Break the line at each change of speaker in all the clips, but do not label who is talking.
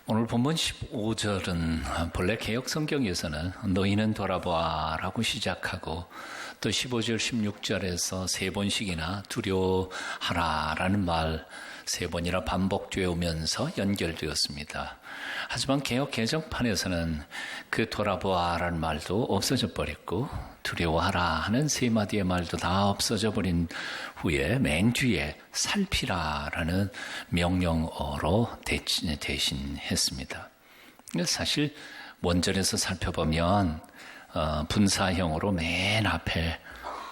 오늘 본문 15절은 본래 개역 성경에서는 너희는 돌아보아 라고 시작하고 또 15절 16절에서 세 번씩이나 두려워하라 라는 말 세 번이나 반복되어 오면서 연결되었습니다. 하지만 개역 개정판에서는 그 돌아보아 라는 말도 없어져 버렸고 두려워하라 하는 세 마디의 말도 다 없어져 버린 후에 맨 뒤에 살피라 라는 명령어로 대신했습니다. 사실 원절에서 살펴보면 분사형으로 맨 앞에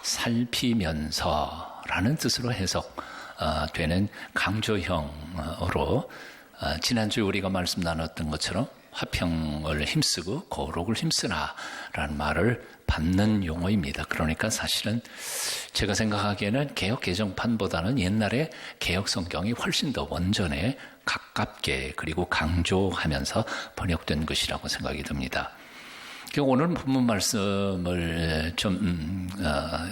살피면서 라는 뜻으로 해석되는 강조형으로 지난주에 우리가 말씀 나눴던 것처럼 화평을 힘쓰고 거룩을 힘쓰라 라는 말을 받는 용어입니다. 그러니까 사실은 제가 생각하기에는 개역 개정판보다는 옛날에 개역 성경이 훨씬 더 원전에 가깝게 그리고 강조하면서 번역된 것이라고 생각이 듭니다. 오늘 본문 말씀을 좀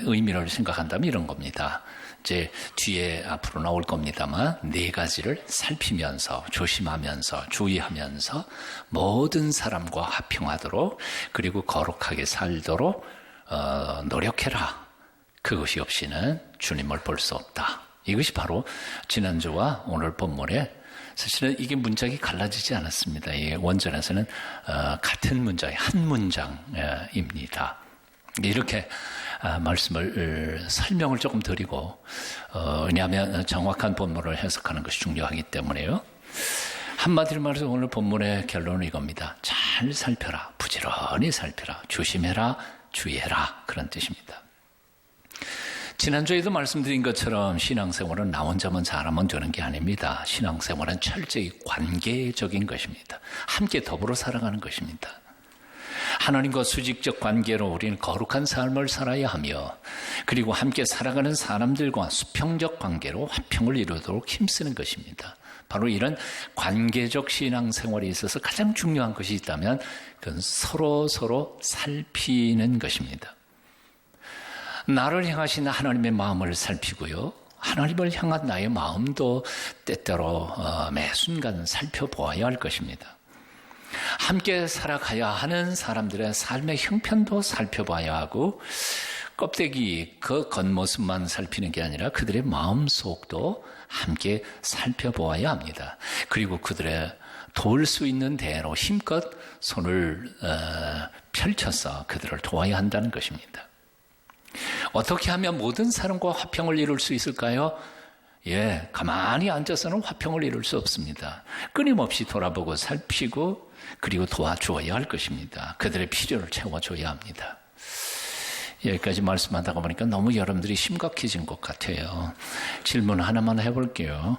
의미를 생각한다면 이런 겁니다. 이제 뒤에 앞으로 나올 겁니다만 네 가지를 살피면서 조심하면서 주의하면서 모든 사람과 화평하도록 그리고 거룩하게 살도록 노력해라. 그것이 없이는 주님을 볼 수 없다. 이것이 바로 지난주와 오늘 본문에 사실은 이게 문장이 갈라지지 않았습니다. 이 원전에서는 같은 문장이 한 문장입니다. 이렇게 말씀을 설명을 조금 드리고 왜냐하면 정확한 본문을 해석하는 것이 중요하기 때문에요. 한마디로 말해서 오늘 본문의 결론은 이겁니다. 잘 살펴라. 부지런히 살펴라. 조심해라. 주의해라. 그런 뜻입니다. 지난주에도 말씀드린 것처럼 신앙생활은 나 혼자만 잘하면 되는 게 아닙니다. 신앙생활은 철저히 관계적인 것입니다. 함께 더불어 살아가는 것입니다. 하나님과 수직적 관계로 우리는 거룩한 삶을 살아야 하며 그리고 함께 살아가는 사람들과 수평적 관계로 화평을 이루도록 힘쓰는 것입니다. 바로 이런 관계적 신앙생활에 있어서 가장 중요한 것이 있다면 그건 서로 살피는 것입니다. 나를 향하신 하나님의 마음을 살피고요. 하나님을 향한 나의 마음도 때때로 매 순간 살펴보아야 할 것입니다. 함께 살아가야 하는 사람들의 삶의 형편도 살펴봐야 하고 껍데기 그 겉모습만 살피는 게 아니라 그들의 마음속도 함께 살펴보아야 합니다. 그리고 그들의 도울 수 있는 대로 힘껏 손을 펼쳐서 그들을 도와야 한다는 것입니다. 어떻게 하면 모든 사람과 화평을 이룰 수 있을까요? 가만히 앉아서는 화평을 이룰 수 없습니다. 끊임없이 돌아보고 살피고 그리고 도와주어야 할 것입니다. 그들의 필요를 채워줘야 합니다. 여기까지 말씀하다가 보니까 너무 여러분들이 심각해진 것 같아요. 질문 하나만 해볼게요.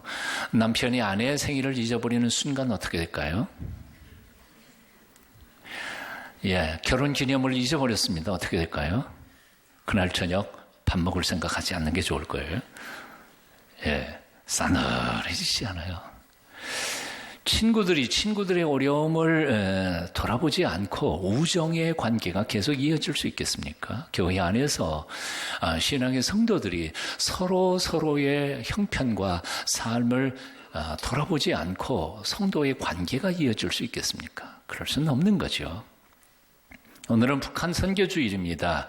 남편이 아내의 생일을 잊어버리는 순간 어떻게 될까요? 결혼기념을 잊어버렸습니다. 어떻게 될까요? 그날 저녁 밥 먹을 생각하지 않는 게 좋을 거예요. 싸늘해지지 않아요. 친구들의 어려움을 돌아보지 않고 우정의 관계가 계속 이어질 수 있겠습니까? 교회 안에서 신앙의 성도들이 서로의 형편과 삶을 돌아보지 않고 성도의 관계가 이어질 수 있겠습니까? 그럴 수는 없는 거죠. 오늘은 북한 선교주일입니다.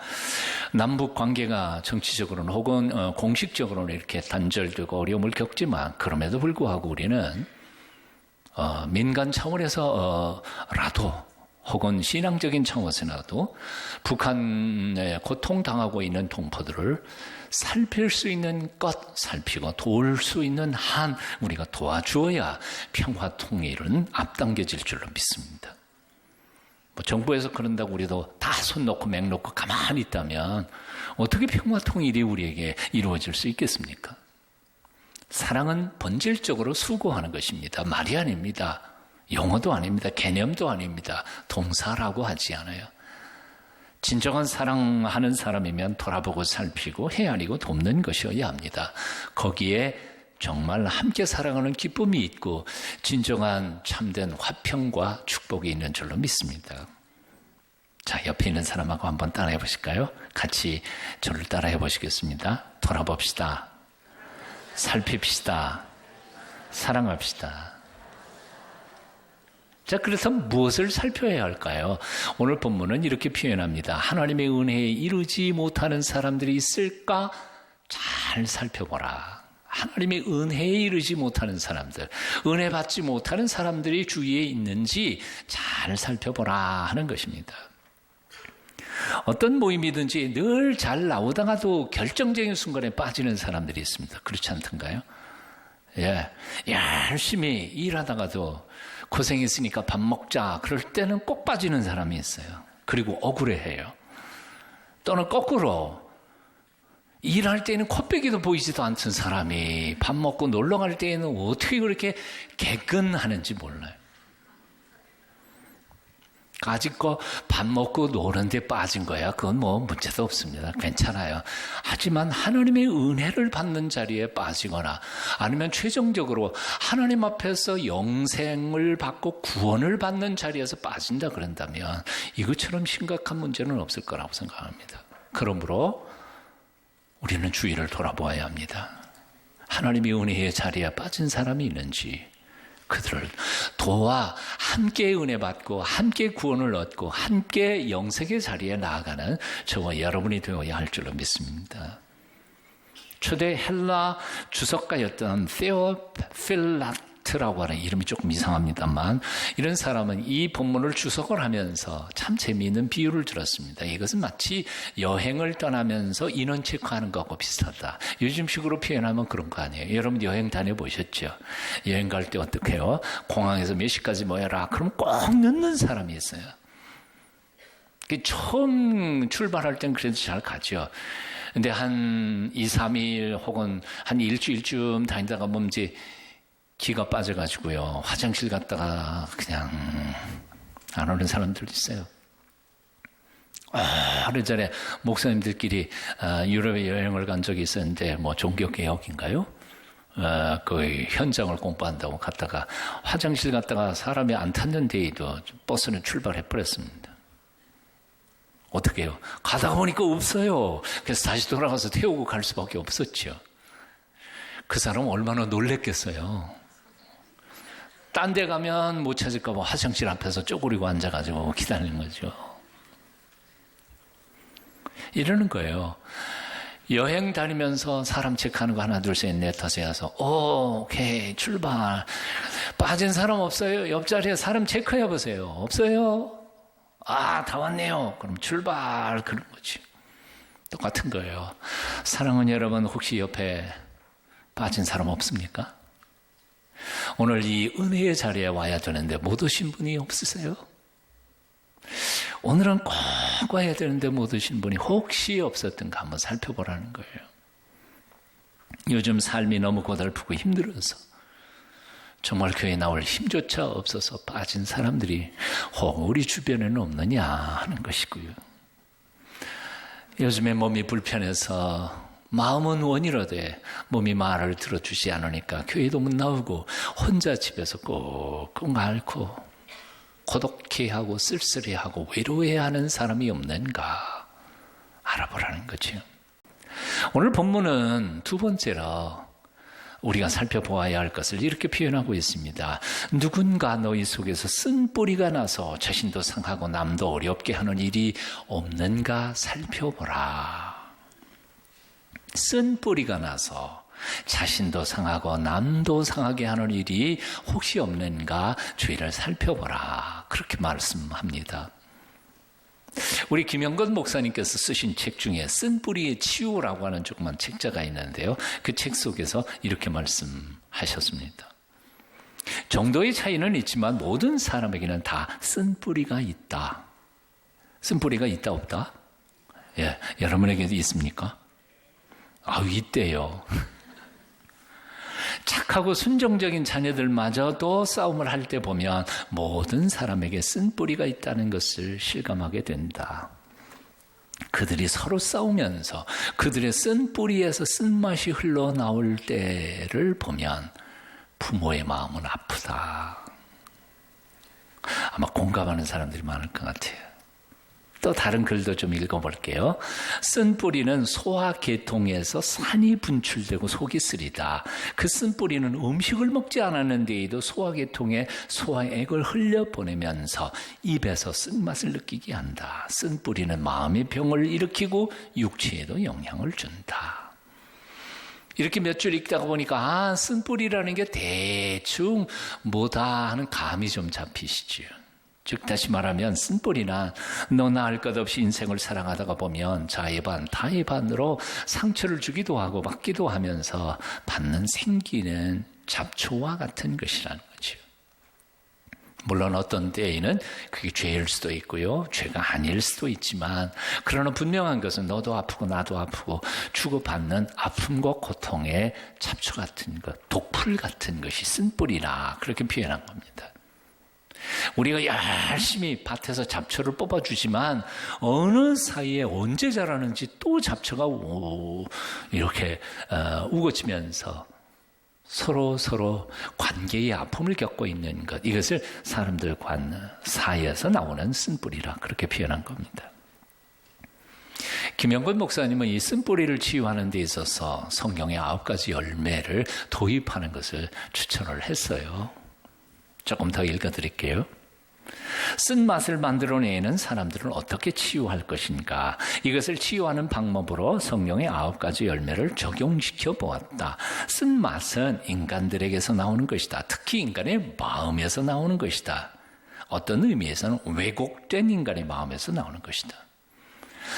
남북 관계가 정치적으로는 혹은 공식적으로는 이렇게 단절되고 어려움을 겪지만 그럼에도 불구하고 우리는 민간 차원에서라도 혹은 신앙적인 차원에서라도 북한에 고통당하고 있는 동포들을 살필 수 있는 것 살피고 도울 수 있는 한 우리가 도와주어야 평화 통일은 앞당겨질 줄로 믿습니다. 정부에서 그런다고 우리도 다 손 놓고 맹 놓고 가만히 있다면 어떻게 평화 통일이 우리에게 이루어질 수 있겠습니까? 사랑은 본질적으로 수고하는 것입니다. 말이 아닙니다. 용어도 아닙니다. 개념도 아닙니다. 동사라고 하지 않아요. 진정한 사랑하는 사람이면 돌아보고 살피고 헤아리고 돕는 것이어야 합니다. 거기에 정말 함께 살아가는 기쁨이 있고 진정한 참된 화평과 축복이 있는 줄로 믿습니다. 자, 옆에 있는 사람하고 한번 따라해 보실까요? 같이 저를 따라해 보시겠습니다. 돌아봅시다. 살핍시다. 사랑합시다. 자, 그렇다면 무엇을 살펴야 할까요? 오늘 본문은 이렇게 표현합니다. 하나님의 은혜에 이르지 못하는 사람들이 있을까? 잘 살펴보라. 하나님의 은혜에 이르지 못하는 사람들, 은혜 받지 못하는 사람들이 주위에 있는지 잘 살펴보라 하는 것입니다. 어떤 모임이든지 늘 잘 나오다가도 결정적인 순간에 빠지는 사람들이 있습니다. 그렇지 않던가요? 예, 열심히 일하다가도 고생했으니까 밥 먹자. 그럴 때는 꼭 빠지는 사람이 있어요. 그리고 억울해해요. 또는 거꾸로 일할 때는 코빼기도 보이지도 않던 사람이 밥 먹고 놀러 갈 때에는 어떻게 그렇게 개근하는지 몰라요. 아직껏 밥 먹고 노는데 빠진 거야. 그건 뭐 문제도 없습니다. 괜찮아요. 하지만 하나님의 은혜를 받는 자리에 빠지거나 아니면 최종적으로 하나님 앞에서 영생을 받고 구원을 받는 자리에서 빠진다 그런다면 이것처럼 심각한 문제는 없을 거라고 생각합니다. 그러므로 우리는 주위를 돌아보아야 합니다. 하나님의 은혜의 자리에 빠진 사람이 있는지 그들을 도와 함께 은혜 받고 함께 구원을 얻고 함께 영생의 자리에 나아가는 저와 여러분이 되어야 할 줄로 믿습니다. 초대 헬라 주석가였던 테오필라트라고 하는 이름이 조금 이상합니다만 이런 사람은 이 본문을 주석을 하면서 참 재미있는 비유를 들었습니다. 이것은 마치 여행을 떠나면서 인원 체크하는 것하고 비슷하다. 요즘식으로 표현하면 그런 거 아니에요. 여러분 여행 다녀보셨죠? 여행 갈 때 어떻게 해요? 공항에서 몇 시까지 모여라. 그럼 꼭 늦는 사람이 있어요. 처음 출발할 땐 그래도 잘 가죠. 근데 한 2, 3일 혹은 한 일주일쯤 다니다가 뭔지 기가 빠져가지고요. 화장실 갔다가 그냥 안 오는 사람들도 있어요. 하루 전에 목사님들끼리 유럽에 여행을 간 적이 있었는데 뭐 종교개혁인가요? 그 현장을 공부한다고 갔다가 화장실 갔다가 사람이 안 탔는 데에도 버스는 출발해버렸습니다. 어떻게 해요? 가다가 보니까 없어요. 그래서 다시 돌아가서 태우고 갈 수밖에 없었죠. 그 사람은 얼마나 놀랬겠어요. 딴 데 가면 못 찾을까 봐 화장실 앞에서 쪼그리고 앉아가지고 기다리는 거죠. 이러는 거예요. 여행 다니면서 사람 체크하는 거 하나 둘 셋 넷 다섯 여섯 오케이 출발. 빠진 사람 없어요? 옆자리에 사람 체크해 보세요. 없어요? 다 왔네요. 그럼 출발. 그런 거지. 똑같은 거예요. 사랑하는 여러분, 혹시 옆에 빠진 사람 없습니까? 오늘 이 은혜의 자리에 와야 되는데 못 오신 분이 없으세요? 오늘은 꼭 와야 되는데 못 오신 분이 혹시 없었던가 한번 살펴보라는 거예요. 요즘 삶이 너무 고달프고 힘들어서 정말 교회에 나올 힘조차 없어서 빠진 사람들이 혹 우리 주변에는 없느냐 하는 것이고요. 요즘에 몸이 불편해서 마음은 원이로되 몸이 말을 들어주지 않으니까 교회도 못 나오고 혼자 집에서 꾹꾹 앓고 고독해하고 쓸쓸해하고 외로워하는 사람이 없는가 알아보라는 거죠. 오늘 본문은 두 번째로 우리가 살펴보아야 할 것을 이렇게 표현하고 있습니다. 누군가 너희 속에서 쓴 뿌리가 나서 자신도 상하고 남도 어렵게 하는 일이 없는가 살펴보라. 쓴 뿌리가 나서 자신도 상하고 남도 상하게 하는 일이 혹시 없는가 주의를 살펴보라. 그렇게 말씀합니다. 우리 김영건 목사님께서 쓰신 책 중에 쓴 뿌리의 치유라고 하는 조그만 책자가 있는데요. 그 책 속에서 이렇게 말씀하셨습니다. 정도의 차이는 있지만 모든 사람에게는 다 쓴 뿌리가 있다. 쓴 뿌리가 있다 없다? 예, 여러분에게도 있습니까? 있대요. 착하고 순종적인 자녀들마저도 싸움을 할 때 보면 모든 사람에게 쓴 뿌리가 있다는 것을 실감하게 된다. 그들이 서로 싸우면서 그들의 쓴 뿌리에서 쓴맛이 흘러나올 때를 보면 부모의 마음은 아프다. 아마 공감하는 사람들이 많을 것 같아요. 또 다른 글도 좀 읽어볼게요. 쓴 뿌리는 소화 계통에서 산이 분출되고 속이 쓰리다. 그 쓴 뿌리는 음식을 먹지 않았는데도 소화 계통에 소화액을 흘려보내면서 입에서 쓴맛을 느끼게 한다. 쓴 뿌리는 마음의 병을 일으키고 육체에도 영향을 준다. 이렇게 몇 줄 읽다가 보니까 쓴 뿌리라는 게 대충 뭐다 하는 감이 좀 잡히시죠. 즉 다시 말하면 쓴뿌리나 너나 할 것 없이 인생을 살아가다가 보면 자의 반 타의 반으로 상처를 주기도 하고 받기도 하면서 받는 생기는 잡초와 같은 것이라는 거죠. 물론 어떤 때에는 그게 죄일 수도 있고요, 죄가 아닐 수도 있지만, 그러나 분명한 것은 너도 아프고 나도 아프고 주고받는 아픔과 고통의 잡초 같은 것, 독풀 같은 것이 쓴뿌리라, 그렇게 표현한 겁니다. 우리가 열심히 밭에서 잡초를 뽑아주지만 어느 사이에 언제 자라는지 또 잡초가 이렇게 우거지면서 서로 관계의 아픔을 겪고 있는 것, 이것을 사람들 사이에서 나오는 쓴뿌리라 그렇게 표현한 겁니다. 김영건 목사님은 이 쓴뿌리를 치유하는 데 있어서 성경의 9가지 열매를 도입하는 것을 추천을 했어요. 조금 더 읽어드릴게요. 쓴맛을 만들어내는 사람들은 어떻게 치유할 것인가? 이것을 치유하는 방법으로 성경의 9가지 열매를 적용시켜 보았다. 쓴맛은 인간들에게서 나오는 것이다. 특히 인간의 마음에서 나오는 것이다. 어떤 의미에서는 왜곡된 인간의 마음에서 나오는 것이다.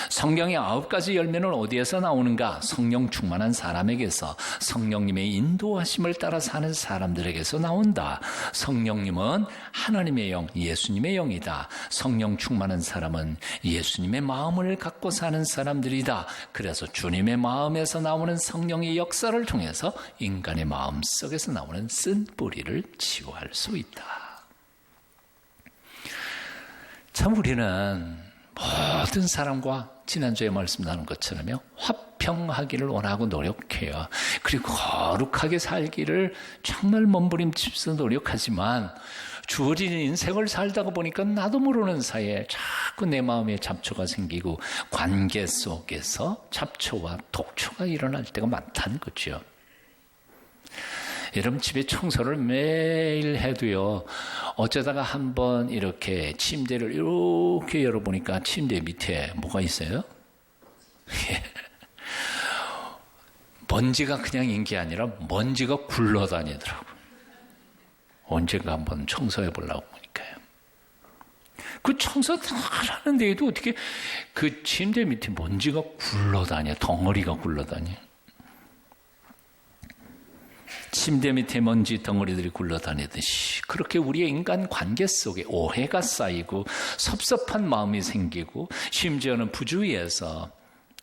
성경의 9가지 열매는 어디에서 나오는가? 성령 충만한 사람에게서, 성령님의 인도하심을 따라 사는 사람들에게서 나온다. 성령님은 하나님의 영, 예수님의 영이다. 성령 충만한 사람은 예수님의 마음을 갖고 사는 사람들이다. 그래서 주님의 마음에서 나오는 성령의 역사를 통해서 인간의 마음 속에서 나오는 쓴 뿌리를 치유할 수 있다. 참 우리는 모든 사람과 지난주에 말씀 나눈 것처럼요, 화평하기를 원하고 노력해요. 그리고 거룩하게 살기를 정말 몸부림치면서 노력하지만 주어진 인생을 살다가 보니까 나도 모르는 사이에 자꾸 내 마음에 잡초가 생기고 관계 속에서 잡초와 독초가 일어날 때가 많다는 거죠. 여러분 집에 청소를 매일 해도요, 어쩌다가 한번 이렇게 침대를 이렇게 열어보니까 침대 밑에 뭐가 있어요? 먼지가 그냥 있는 게 아니라 먼지가 굴러다니더라고요. 언젠가 한번 청소해 보려고 보니까요. 그 청소 다 하는데도 어떻게 그 침대 밑에 먼지가 굴러다녀, 덩어리가 굴러다녀. 침대 밑에 먼지 덩어리들이 굴러다니듯이 그렇게 우리의 인간 관계 속에 오해가 쌓이고 섭섭한 마음이 생기고 심지어는 부주의해서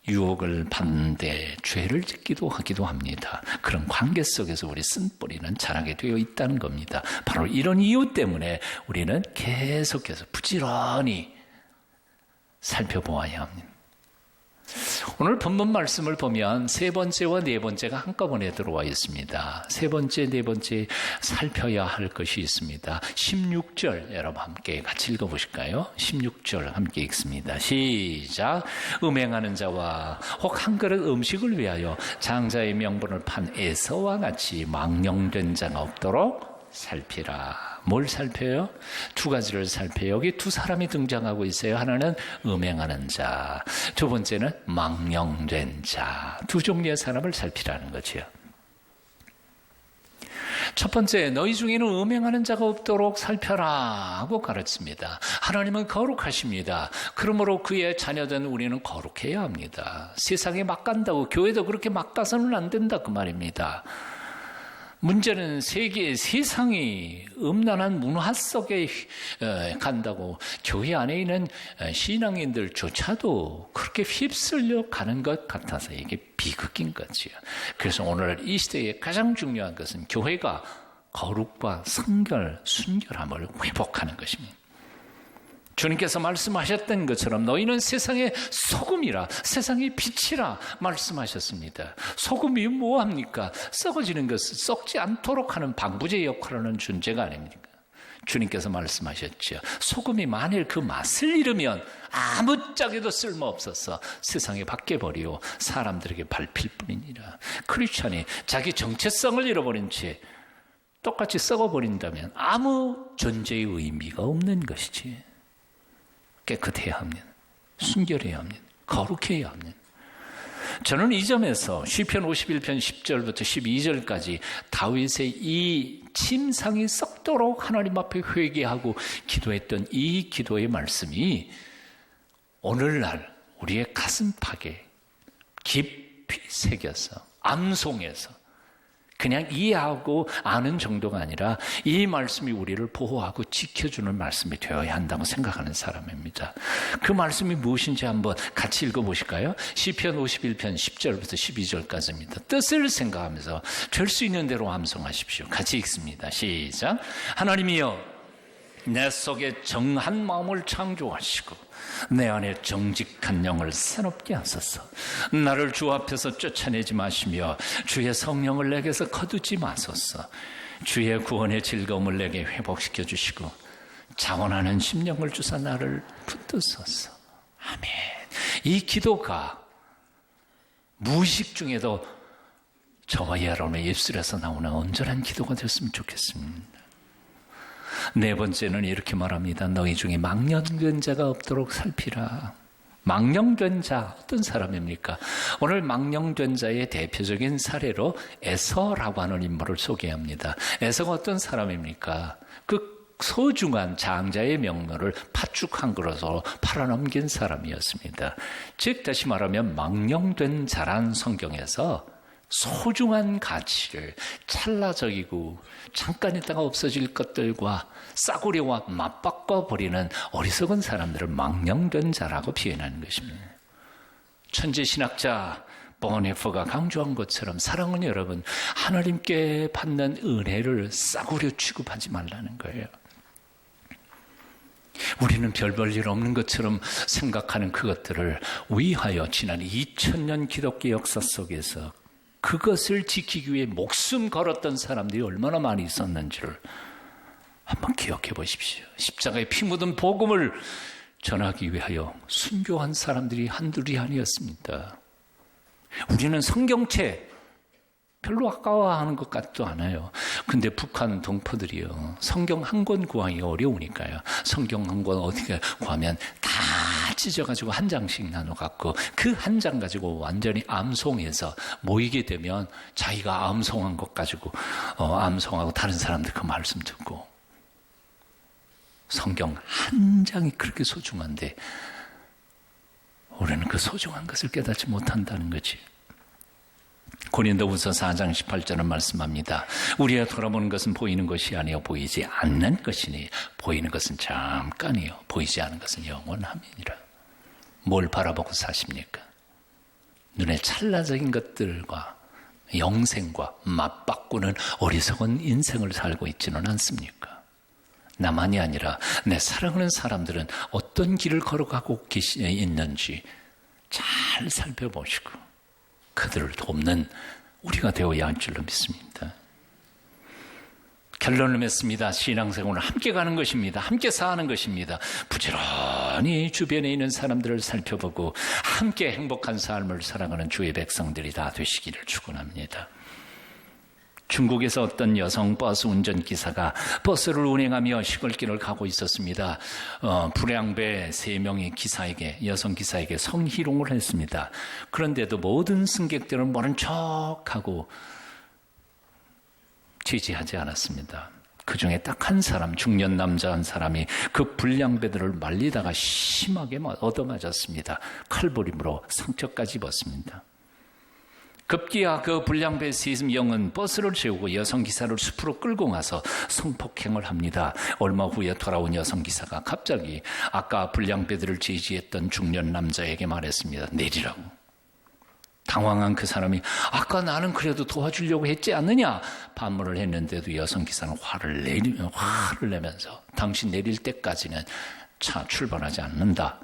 유혹을 받는데 죄를 짓기도 하기도 합니다. 그런 관계 속에서 우리 쓴뿌리는 자라게 되어 있다는 겁니다. 바로 이런 이유 때문에 우리는 계속해서 부지런히 살펴보아야 합니다. 오늘 본문 말씀을 보면 세 번째와 네 번째가 한꺼번에 들어와 있습니다. 세 번째, 네 번째 살펴야 할 것이 있습니다. 16절 여러분 함께 같이 읽어보실까요? 16절 함께 읽습니다. 시작. 음행하는 자와 혹 한 그릇 음식을 위하여 장자의 명분을 판 에서와 같이 망령된 자가 없도록 살피라. 뭘 살펴요? 두 가지를 살펴요. 여기 두 사람이 등장하고 있어요. 하나는 음행하는 자, 두 번째는 망령된 자. 두 종류의 사람을 살피라는 거죠. 첫 번째, 너희 중에는 음행하는 자가 없도록 살펴라 하고 가르칩니다. 하나님은 거룩하십니다. 그러므로 그의 자녀된 우리는 거룩해야 합니다. 세상에 막 간다고 교회도 그렇게 막 가서는 안 된다 그 말입니다. 문제는 세상이 음란한 문화 속에 간다고 교회 안에 있는 신앙인들조차도 그렇게 휩쓸려 가는 것 같아서 이게 비극인 거지요. 그래서 오늘 이 시대에 가장 중요한 것은 교회가 거룩과 성결, 순결함을 회복하는 것입니다. 주님께서 말씀하셨던 것처럼 너희는 세상의 소금이라, 세상의 빛이라 말씀하셨습니다. 소금이 뭐합니까? 썩어지는 것을 썩지 않도록 하는 방부제 역할을 하는 존재가 아닙니까? 주님께서 말씀하셨죠. 소금이 만일 그 맛을 잃으면 아무짝에도 쓸모없어서 세상에 밖에버리고 사람들에게 밟힐 뿐이니라. 크리스찬이 자기 정체성을 잃어버린 채 똑같이 썩어버린다면 아무 존재의 의미가 없는 것이지. 깨끗해야 합니다. 순결해야 합니다. 거룩해야 합니다. 저는 이 점에서 시편 51편 10절부터 12절까지 다윗의 이 침상이 썩도록 하나님 앞에 회개하고 기도했던 이 기도의 말씀이 오늘날 우리의 가슴팍에 깊이 새겨서 암송해서 그냥 이해하고 아는 정도가 아니라 이 말씀이 우리를 보호하고 지켜주는 말씀이 되어야 한다고 생각하는 사람입니다. 그 말씀이 무엇인지 한번 같이 읽어보실까요? 시편 51편 10절부터 12절까지입니다. 뜻을 생각하면서 될 수 있는 대로 암송하십시오. 같이 읽습니다. 시작. 하나님이여, 내 속에 정한 마음을 창조하시고 내 안에 정직한 영을 새롭게 하소서. 나를 주 앞에서 쫓아내지 마시며 주의 성령을 내게서 거두지 마소서. 주의 구원의 즐거움을 내게 회복시켜 주시고 자원하는 심령을 주사 나를 붙드소서. 아멘. 이 기도가 무의식 중에도 저와 여러분의 입술에서 나오는 온전한 기도가 됐으면 좋겠습니다. 네 번째는 이렇게 말합니다. 너희 중에 망령된 자가 없도록 살피라. 망령된 자, 어떤 사람입니까? 오늘 망령된 자의 대표적인 사례로 에서라고 하는 인물을 소개합니다. 에서가 어떤 사람입니까? 그 소중한 장자의 명료를 팥죽 그릇으로 팔아넘긴 사람이었습니다. 즉 다시 말하면 망령된 자란 성경에서 소중한 가치를 찰나적이고 잠깐 있다가 없어질 것들과 싸구려와 맞바꿔 버리는 어리석은 사람들을 망령된 자라고 표현하는 것입니다. 천재신학자 보네퍼가 강조한 것처럼 사랑하는 여러분, 하나님께 받는 은혜를 싸구려 취급하지 말라는 거예요. 우리는 별 볼 일 없는 것처럼 생각하는 그것들을 위하여 지난 2000년 기독교 역사 속에서 그것을 지키기 위해 목숨 걸었던 사람들이 얼마나 많이 있었는지를 한번 기억해 보십시오. 십자가에 피 묻은 복음을 전하기 위하여 순교한 사람들이 한둘이 아니었습니다. 우리는 성경책 별로 아까워하는 것 같지도 않아요. 근데 북한 동포들이요, 성경 한 권 구하기 어려우니까요, 성경 한 권 어떻게 구하면 다 찢어가지고 한 장씩 나눠갖고 그 한 장 가지고 완전히 암송해서 모이게 되면 자기가 암송한 것 가지고 암송하고 다른 사람들 그 말씀 듣고. 성경 한 장이 그렇게 소중한데 우리는 그 소중한 것을 깨닫지 못한다는 거지. 고린도후서 4장 18절은 말씀합니다. 우리가 돌아보는 것은 보이는 것이 아니요 보이지 않는 것이니 보이는 것은 잠깐이요 보이지 않는 것은 영원함이니라. 뭘 바라보고 사십니까? 눈에 찰나적인 것들과 영생과 맞바꾸는 어리석은 인생을 살고 있지는 않습니까? 나만이 아니라 내 사랑하는 사람들은 어떤 길을 걸어가고 있는지 잘 살펴보시고 그들을 돕는 우리가 되어야 할 줄로 믿습니다. 결론을 맺습니다. 신앙생활은 함께 가는 것입니다. 함께 사는 것입니다. 부지런히 주변에 있는 사람들을 살펴보고 함께 행복한 삶을 살아가는 주의 백성들이 다 되시기를 축원합니다. 중국에서 어떤 여성 버스 운전기사가 버스를 운행하며 시골길을 가고 있었습니다. 불량배 3명의 기사에게, 여성 기사에게 성희롱을 했습니다. 그런데도 모든 승객들은 모른 척하고 지지하지 않았습니다. 그 중에 딱 한 사람, 중년 남자 한 사람이 그 불량배들을 말리다가 심하게 얻어맞았습니다. 칼부림으로 상처까지 입었습니다. 급기야 그 불량배 세습영은 버스를 세우고 여성기사를 숲으로 끌고 가서 성폭행을 합니다. 얼마 후에 돌아온 여성기사가 갑자기 아까 불량배들을 지지했던 중년 남자에게 말했습니다. 내리라고. 당황한 그 사람이 아까 나는 그래도 도와주려고 했지 않느냐 반문을 했는데도 여성기사는 화를 내면서 당신 내릴 때까지는 차 출발하지 않는다.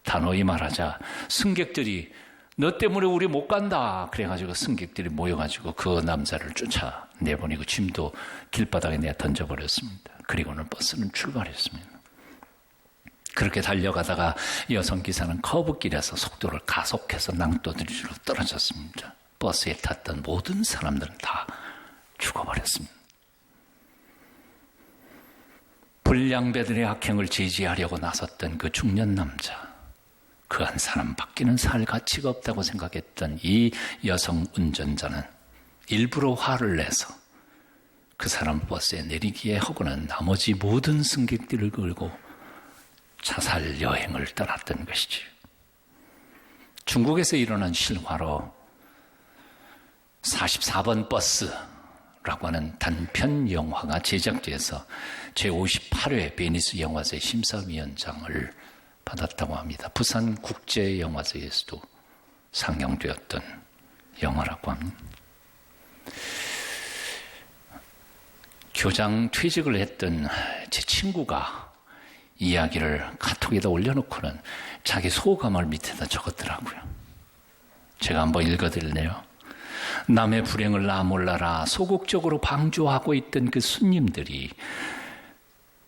단호히 말하자 승객들이 너 때문에 우리 못 간다. 그래가지고 승객들이 모여가지고 그 남자를 쫓아 내보내고 짐도 길바닥에 내 던져버렸습니다. 그리고는 버스는 출발했습니다. 그렇게 달려가다가 여성 기사는 커브길에서 속도를 가속해서 낭떠러지로 떨어졌습니다. 버스에 탔던 모든 사람들은 다 죽어버렸습니다. 불량배들의 악행을 제지하려고 나섰던 그 중년 남자, 그 한 사람밖에는 살 가치가 없다고 생각했던 이 여성 운전자는 일부러 화를 내서 그 사람 버스에 내리기에 하고는 나머지 모든 승객들을 끌고 자살 여행을 떠났던 것이죠. 중국에서 일어난 실화로 44번 버스라고 하는 단편 영화가 제작돼서 제58회 베니스 영화제 심사위원장을 받았다고 합니다. 부산국제영화제에서도 상영되었던 영화라고 합니다. 교장 퇴직을 했던 제 친구가 이야기를 카톡에다 올려놓고는 자기 소감을 밑에다 적었더라고요. 제가 한번 읽어드릴래요. 남의 불행을 나 몰라라 소극적으로 방조하고 있던 그 손님들이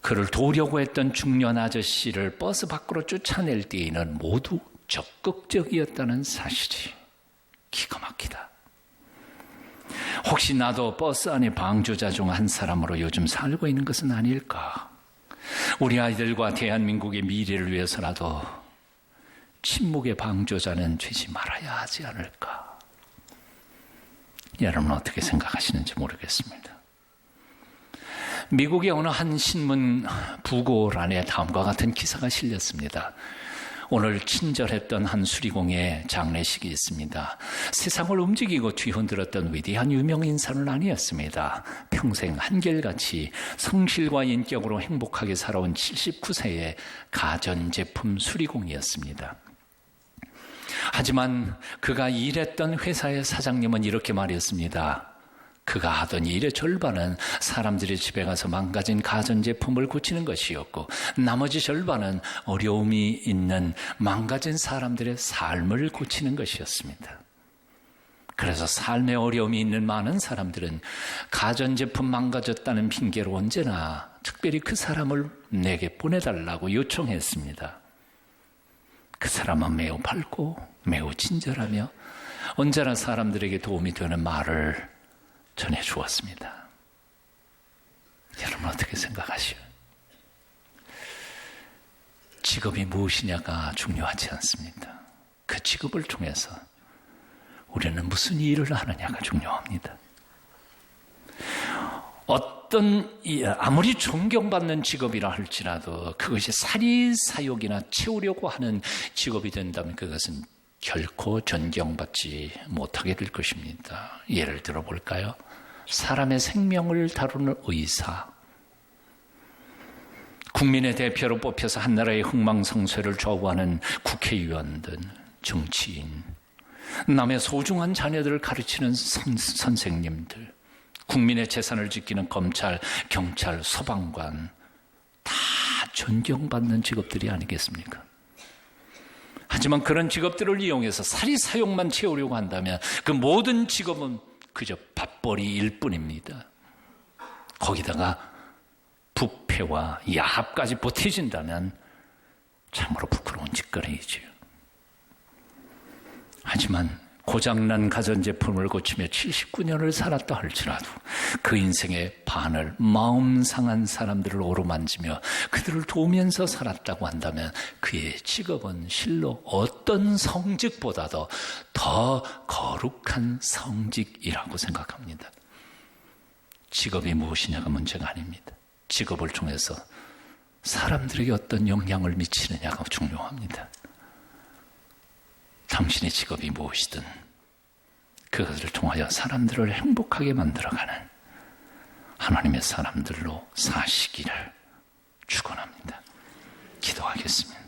그를 도우려고 했던 중년 아저씨를 버스 밖으로 쫓아낼 때에는 모두 적극적이었다는 사실이 기가 막히다. 혹시 나도 버스 안의 방조자 중 한 사람으로 요즘 살고 있는 것은 아닐까? 우리 아이들과 대한민국의 미래를 위해서라도 침묵의 방조자는 되지 말아야 하지 않을까? 여러분 어떻게 생각하시는지 모르겠습니다. 미국의 어느 한 신문 부고란에 다음과 같은 기사가 실렸습니다. 오늘 친절했던 한 수리공의 장례식이 있습니다. 세상을 움직이고 뒤흔들었던 위대한 유명인사는 아니었습니다. 평생 한결같이 성실과 인격으로 행복하게 살아온 79세의 가전제품 수리공이었습니다. 하지만 그가 일했던 회사의 사장님은 이렇게 말했습니다. 그가 하던 일의 절반은 사람들이 집에 가서 망가진 가전제품을 고치는 것이었고 나머지 절반은 어려움이 있는 망가진 사람들의 삶을 고치는 것이었습니다. 그래서 삶에 어려움이 있는 많은 사람들은 가전제품 망가졌다는 핑계로 언제나 특별히 그 사람을 내게 보내달라고 요청했습니다. 그 사람은 매우 밝고 매우 친절하며 언제나 사람들에게 도움이 되는 말을 전해주었습니다. 여러분 어떻게 생각하시오? 직업이 무엇이냐가 중요하지 않습니다. 그 직업을 통해서 우리는 무슨 일을 하느냐가 중요합니다. 아무리 존경받는 직업이라 할지라도 그것이 사리사욕이나 채우려고 하는 직업이 된다면 그것은 결코 존경받지 못하게 될 것입니다. 예를 들어 볼까요? 사람의 생명을 다루는 의사, 국민의 대표로 뽑혀서 한 나라의 흥망성쇠를 좌우하는 국회의원 등 정치인, 남의 소중한 자녀들을 가르치는 선생님들, 국민의 재산을 지키는 검찰, 경찰, 소방관, 다 존경받는 직업들이 아니겠습니까? 하지만 그런 직업들을 이용해서 사리사욕만 채우려고 한다면 그 모든 직업은 그저 밥벌이일 뿐입니다. 거기다가 부패와 야합까지 보태진다면 참으로 부끄러운 짓거리이지요. 하지만 고장난 가전제품을 고치며 79년을 살았다 할지라도 그 인생의 반을 마음 상한 사람들을 오로만지며 그들을 도우면서 살았다고 한다면 그의 직업은 실로 어떤 성직보다도 더 거룩한 성직이라고 생각합니다. 직업이 무엇이냐가 문제가 아닙니다. 직업을 통해서 사람들에게 어떤 영향을 미치느냐가 중요합니다. 당신의 직업이 무엇이든 그것을 통하여 사람들을 행복하게 만들어가는 하나님의 사람들로 사시기를 축원합니다. 기도하겠습니다.